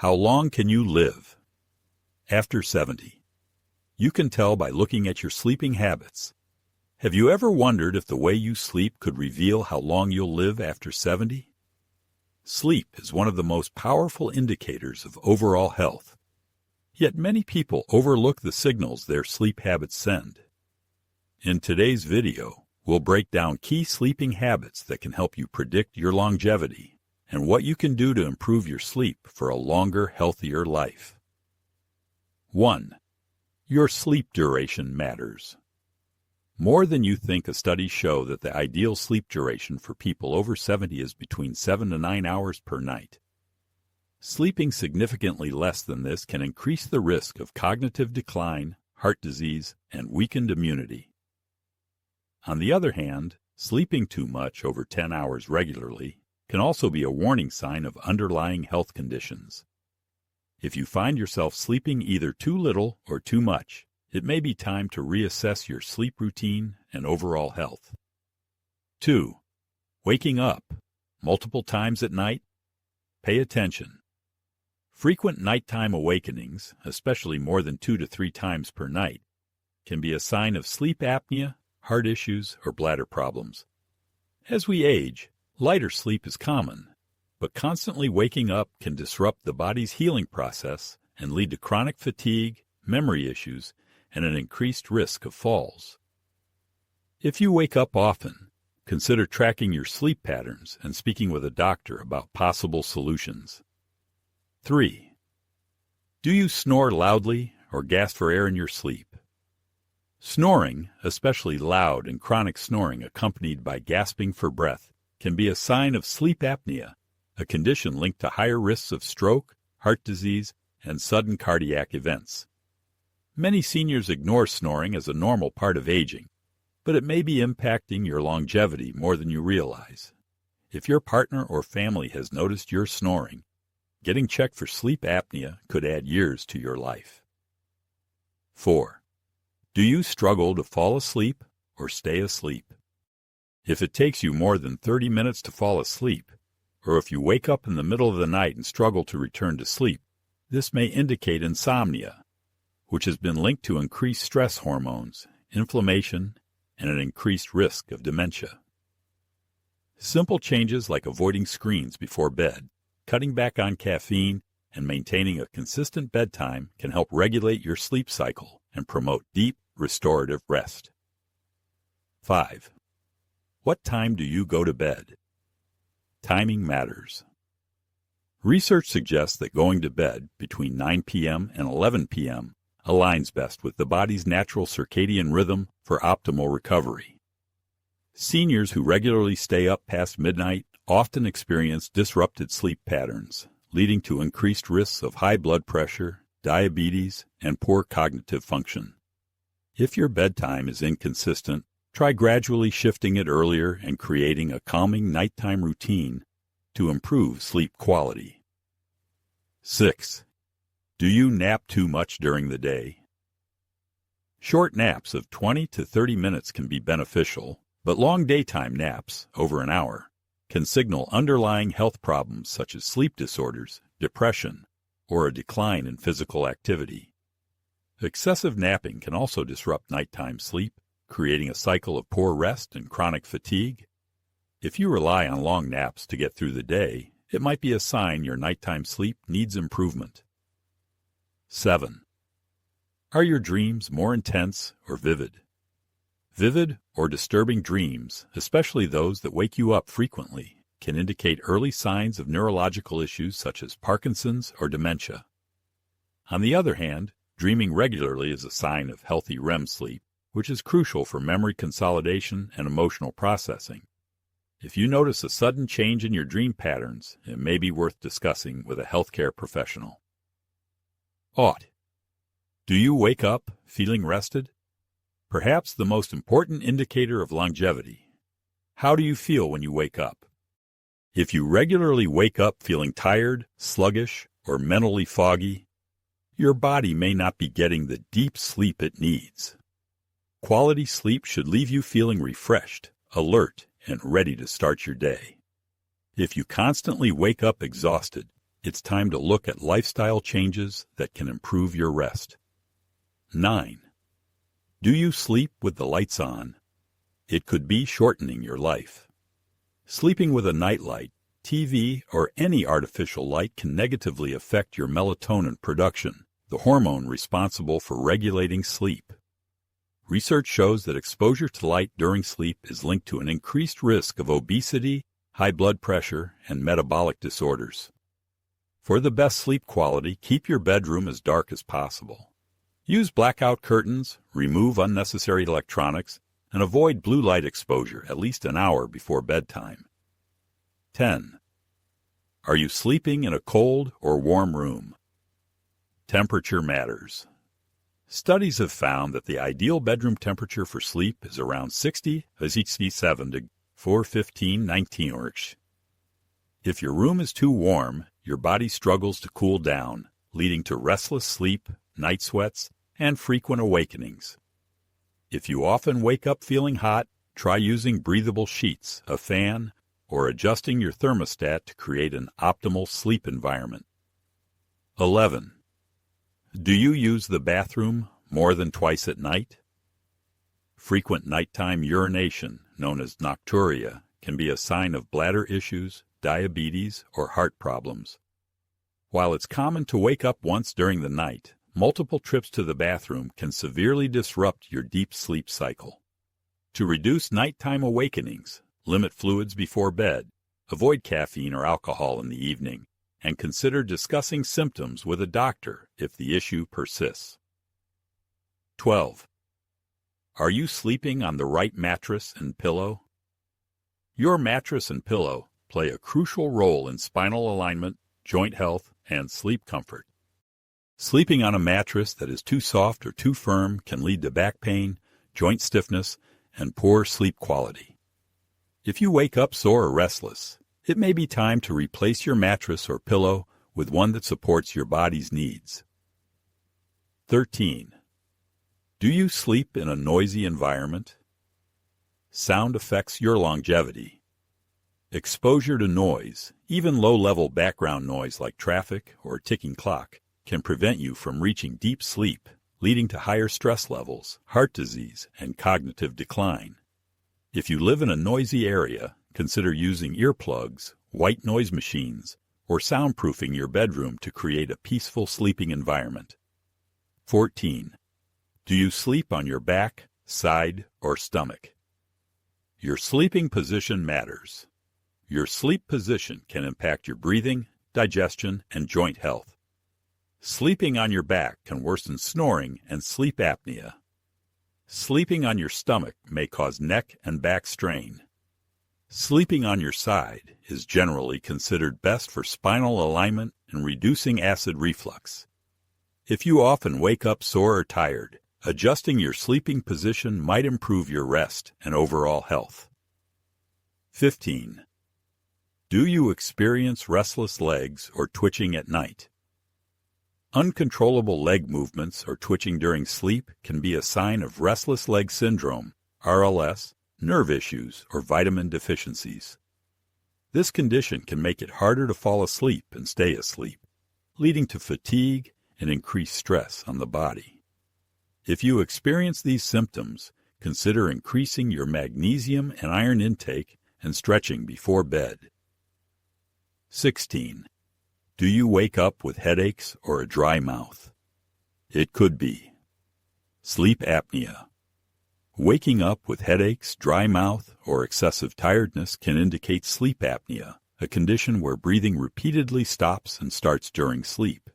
How long can you live? After 70. You can tell by looking at your sleeping habits. Have you ever wondered if the way you sleep could reveal how long you'll live after 70? Sleep is one of the most powerful indicators of overall health. Yet many people overlook the signals their sleep habits send. In today's video, we'll break down key sleeping habits that can help you predict your longevity and what you can do to improve your sleep for a longer, healthier life. 1. Your sleep duration matters. More than you think, studies show that the ideal sleep duration for people over 70 is between 7 to 9 hours per night. Sleeping significantly less than this can increase the risk of cognitive decline, heart disease, and weakened immunity. On the other hand, sleeping too much, over 10 hours regularly, can also be a warning sign of underlying health conditions. If you find yourself sleeping either too little or too much, it may be time to reassess your sleep routine and overall health. 2. Waking up multiple times at night? Pay attention. Frequent nighttime awakenings, especially more than 2 to 3 times per night, can be a sign of sleep apnea, heart issues, or bladder problems. As we age, lighter sleep is common, but constantly waking up can disrupt the body's healing process and lead to chronic fatigue, memory issues, and an increased risk of falls. If you wake up often, consider tracking your sleep patterns and speaking with a doctor about possible solutions. 3. Do you snore loudly or gasp for air in your sleep? Snoring, especially loud and chronic snoring accompanied by gasping for breath, can be a sign of sleep apnea, a condition linked to higher risks of stroke, heart disease, and sudden cardiac events. Many seniors ignore snoring as a normal part of aging, but it may be impacting your longevity more than you realize. If your partner or family has noticed you're snoring, getting checked for sleep apnea could add years to your life. 4. Do you struggle to fall asleep or stay asleep? If it takes you more than 30 minutes to fall asleep, or if you wake up in the middle of the night and struggle to return to sleep, this may indicate insomnia, which has been linked to increased stress hormones, inflammation, and an increased risk of dementia. Simple changes like avoiding screens before bed, cutting back on caffeine, and maintaining a consistent bedtime can help regulate your sleep cycle and promote deep, restorative rest. 5. What time do you go to bed? Timing matters. Research suggests that going to bed between 9 p.m. and 11 p.m. aligns best with the body's natural circadian rhythm for optimal recovery. Seniors who regularly stay up past midnight often experience disrupted sleep patterns, leading to increased risks of high blood pressure, diabetes, and poor cognitive function. If your bedtime is inconsistent, try gradually shifting it earlier and creating a calming nighttime routine to improve sleep quality. 6. Do you nap too much during the day? Short naps of 20 to 30 minutes can be beneficial, but long daytime naps, over an hour, can signal underlying health problems such as sleep disorders, depression, or a decline in physical activity. Excessive napping can also disrupt nighttime sleep, creating a cycle of poor rest and chronic fatigue. If you rely on long naps to get through the day, it might be a sign your nighttime sleep needs improvement. 7. Are your dreams more intense or vivid? Vivid or disturbing dreams, especially those that wake you up frequently, can indicate early signs of neurological issues such as Parkinson's or dementia. On the other hand, dreaming regularly is a sign of healthy REM sleep, which is crucial for memory consolidation and emotional processing. If you notice a sudden change in your dream patterns, it may be worth discussing with a healthcare professional. Ought. Do you wake up feeling rested? Perhaps the most important indicator of longevity. How do you feel when you wake up? If you regularly wake up feeling tired, sluggish, or mentally foggy, your body may not be getting the deep sleep it needs. Quality sleep should leave you feeling refreshed, alert, and ready to start your day. If you constantly wake up exhausted, It's time to look at lifestyle changes that can improve your rest. 9. Do you sleep with the lights on? It could be shortening your life. Sleeping with a nightlight, TV, or any artificial light can negatively affect your melatonin production, the hormone responsible for regulating sleep. Research shows that exposure to light during sleep is linked to an increased risk of obesity, high blood pressure, and metabolic disorders. For the best sleep quality, keep your bedroom as dark as possible. Use blackout curtains, remove unnecessary electronics, and avoid blue light exposure at least an hour before bedtime. 10. Are you sleeping in a cold or warm room? Temperature matters. Studies have found that the ideal bedroom temperature for sleep is around 67 to 415-19. If your room is too warm, your body struggles to cool down, leading to restless sleep, night sweats, and frequent awakenings. If you often wake up feeling hot, try using breathable sheets, a fan, or adjusting your thermostat to create an optimal sleep environment. 11. Do you use the bathroom more than twice at night? Frequent nighttime urination, known as nocturia, can be a sign of bladder issues, diabetes, or heart problems. While it's common to wake up once during the night, multiple trips to the bathroom can severely disrupt your deep sleep cycle. To reduce nighttime awakenings, limit fluids before bed, avoid caffeine or alcohol in the evening, and consider discussing symptoms with a doctor if the issue persists. 12. Are you sleeping on the right mattress and pillow? Your mattress and pillow play a crucial role in spinal alignment, joint health, and sleep comfort. Sleeping on a mattress that is too soft or too firm can lead to back pain, joint stiffness, and poor sleep quality. If you wake up sore or restless, it may be time to replace your mattress or pillow with one that supports your body's needs. 13. Do you sleep in a noisy environment? Sound affects your longevity. Exposure to noise, even low-level background noise like traffic or a ticking clock, can prevent you from reaching deep sleep, leading to higher stress levels, heart disease, and cognitive decline. If you live in a noisy area, consider using earplugs, white noise machines, or soundproofing your bedroom to create a peaceful sleeping environment. 14. Do you sleep on your back, side, or stomach? Your sleeping position matters. Your sleep position can impact your breathing, digestion, and joint health. Sleeping on your back can worsen snoring and sleep apnea. Sleeping on your stomach may cause neck and back strain. Sleeping on your side is generally considered best for spinal alignment and reducing acid reflux. If you often wake up sore or tired, adjusting your sleeping position might improve your rest and overall health. 15. Do you experience restless legs or twitching at night? Uncontrollable leg movements or twitching during sleep can be a sign of restless leg syndrome, RLS, nerve issues, or vitamin deficiencies. This condition can make it harder to fall asleep and stay asleep, leading to fatigue and increased stress on the body. If you experience these symptoms, consider increasing your magnesium and iron intake and stretching before bed. 16. Do you wake up with headaches or a dry mouth? It could be sleep apnea. Waking up with headaches, dry mouth, or excessive tiredness can indicate sleep apnea, a condition where breathing repeatedly stops and starts during sleep.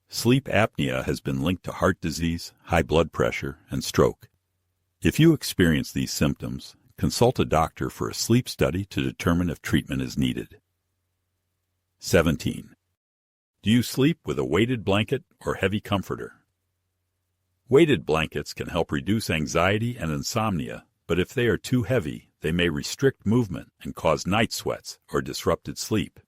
Sleep apnea has been linked to heart disease, high blood pressure, and stroke. If you experience these symptoms, consult a doctor for a sleep study to determine if treatment is needed. 17. Do you sleep with a weighted blanket or heavy comforter? Weighted blankets can help reduce anxiety and insomnia, but if they are too heavy, they may restrict movement and cause night sweats or disrupted sleep.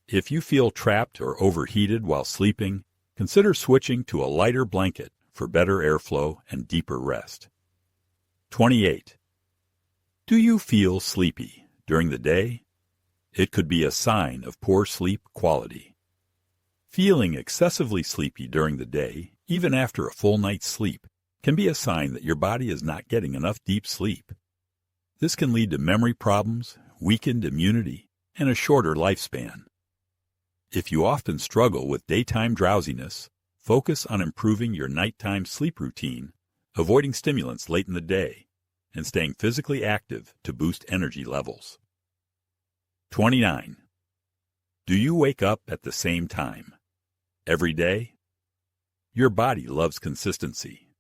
If you feel trapped or overheated while sleeping, consider switching to a lighter blanket for better airflow and deeper rest. 28. Do you feel sleepy during the day? It could be a sign of poor sleep quality. Feeling excessively sleepy during the day, even after a full night's sleep, can be a sign that your body is not getting enough deep sleep. This can lead to memory problems, weakened immunity, and a shorter lifespan. If you often struggle with daytime drowsiness, focus on improving your nighttime sleep routine, avoiding stimulants late in the day, and staying physically active to boost energy levels. 29. Do you wake up at the same time? Every day? Your body loves consistency.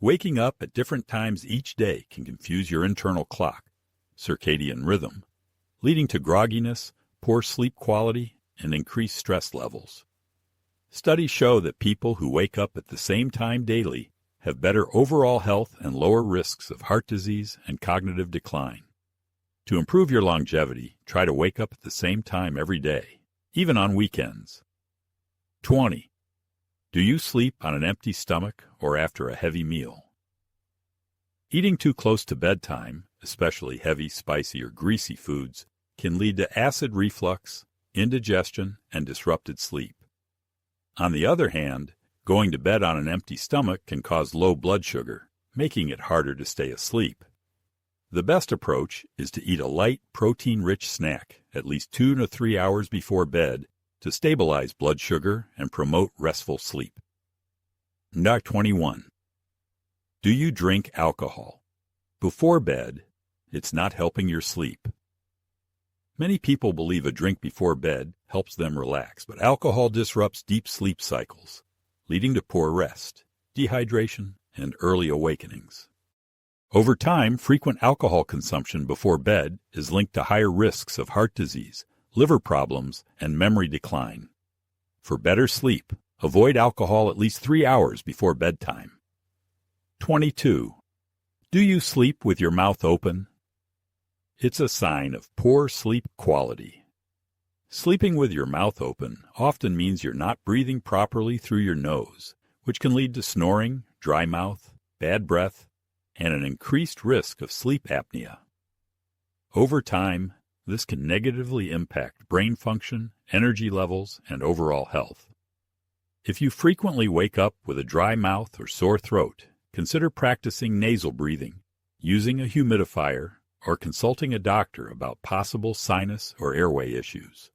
Waking up at different times each day can confuse your internal clock, circadian rhythm, leading to grogginess, poor sleep quality, and increased stress levels. Studies show that people who wake up at the same time daily have better overall health and lower risks of heart disease and cognitive decline. To improve your longevity, try to wake up at the same time every day, even on weekends. 20. Do you sleep on an empty stomach or after a heavy meal? Eating too close to bedtime, especially heavy, spicy, or greasy foods, can lead to acid reflux, indigestion, and disrupted sleep. On the other hand, going to bed on an empty stomach can cause low blood sugar, making it harder to stay asleep. The best approach is to eat a light, protein-rich snack at least 2 to 3 hours before bed to stabilize blood sugar and promote restful sleep. 21. Do you drink alcohol? Before bed, it's not helping your sleep. Many people believe a drink before bed helps them relax, but alcohol disrupts deep sleep cycles, leading to poor rest, dehydration, and early awakenings. Over time, frequent alcohol consumption before bed is linked to higher risks of heart disease, liver problems, and memory decline. For better sleep, avoid alcohol at least 3 hours before bedtime. 22. Do you sleep with your mouth open? It's a sign of poor sleep quality. Sleeping with your mouth open often means you're not breathing properly through your nose, which can lead to snoring, dry mouth, bad breath, and an increased risk of sleep apnea. Over time, this can negatively impact brain function, energy levels, and overall health. If you frequently wake up with a dry mouth or sore throat, consider practicing nasal breathing, using a humidifier, or consulting a doctor about possible sinus or airway issues.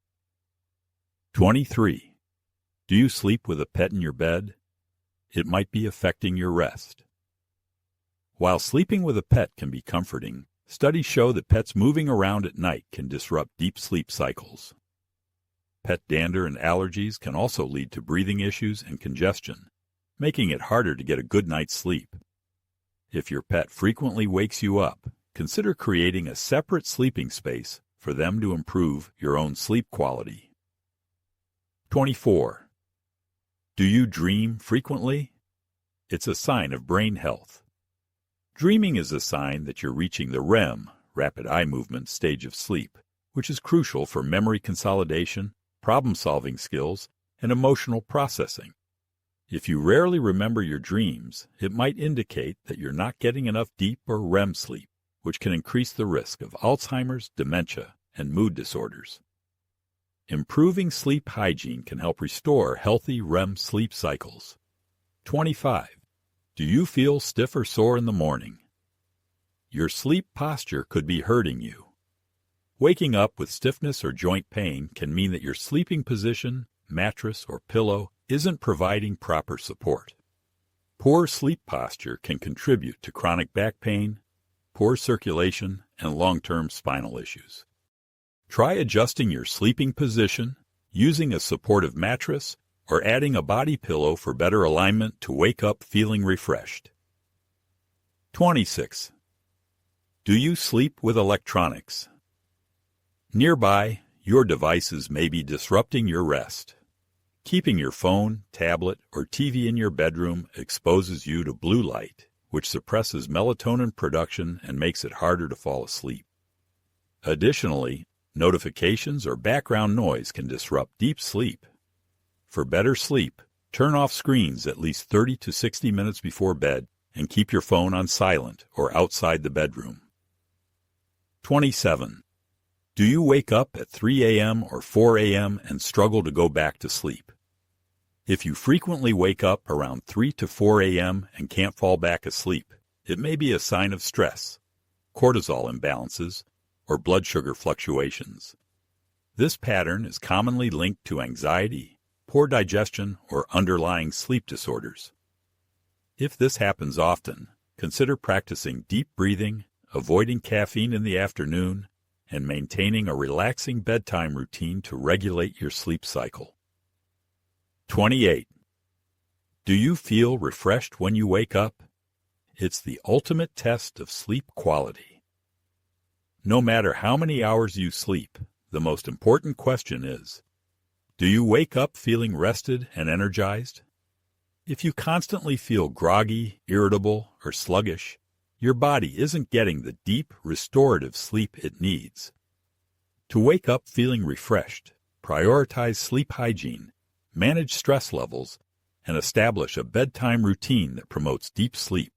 23. Do you sleep with a pet in your bed? It might be affecting your rest. While sleeping with a pet can be comforting, studies show that pets moving around at night can disrupt deep sleep cycles. Pet dander and allergies can also lead to breathing issues and congestion, making it harder to get a good night's sleep. If your pet frequently wakes you up, consider creating a separate sleeping space for them to improve your own sleep quality. 24. Do you dream frequently? It's a sign of brain health. Dreaming is a sign that you're reaching the REM, rapid eye movement, stage of sleep, which is crucial for memory consolidation, problem-solving skills, and emotional processing. If you rarely remember your dreams, it might indicate that you're not getting enough deep or REM sleep, which can increase the risk of Alzheimer's, dementia, and mood disorders. Improving sleep hygiene can help restore healthy REM sleep cycles. 25. Do you feel stiff or sore in the morning? Your sleep posture could be hurting you. Waking up with stiffness or joint pain can mean that your sleeping position, mattress, or pillow isn't providing proper support. Poor sleep posture can contribute to chronic back pain, poor circulation, and long-term spinal issues. Try adjusting your sleeping position, using a supportive mattress, or adding a body pillow for better alignment to wake up feeling refreshed. 26. Do you sleep with electronics? Nearby, your devices may be disrupting your rest. Keeping your phone, tablet, or TV in your bedroom exposes you to blue light, which suppresses melatonin production and makes it harder to fall asleep. Additionally, notifications or background noise can disrupt deep sleep. For better sleep, turn off screens at least 30 to 60 minutes before bed and keep your phone on silent or outside the bedroom. 27. Do you wake up at 3 a.m. or 4 a.m. and struggle to go back to sleep? If you frequently wake up around 3 to 4 a.m. and can't fall back asleep, it may be a sign of stress, cortisol imbalances, or blood sugar fluctuations. This pattern is commonly linked to anxiety, poor digestion, or underlying sleep disorders. If this happens often, consider practicing deep breathing, avoiding caffeine in the afternoon, and maintaining a relaxing bedtime routine to regulate your sleep cycle. 28. Do you feel refreshed when you wake up? It's the ultimate test of sleep quality. No matter how many hours you sleep, the most important question is, do you wake up feeling rested and energized? If you constantly feel groggy, irritable, or sluggish, your body isn't getting the deep, restorative sleep it needs. To wake up feeling refreshed, prioritize sleep hygiene, manage stress levels, and establish a bedtime routine that promotes deep sleep.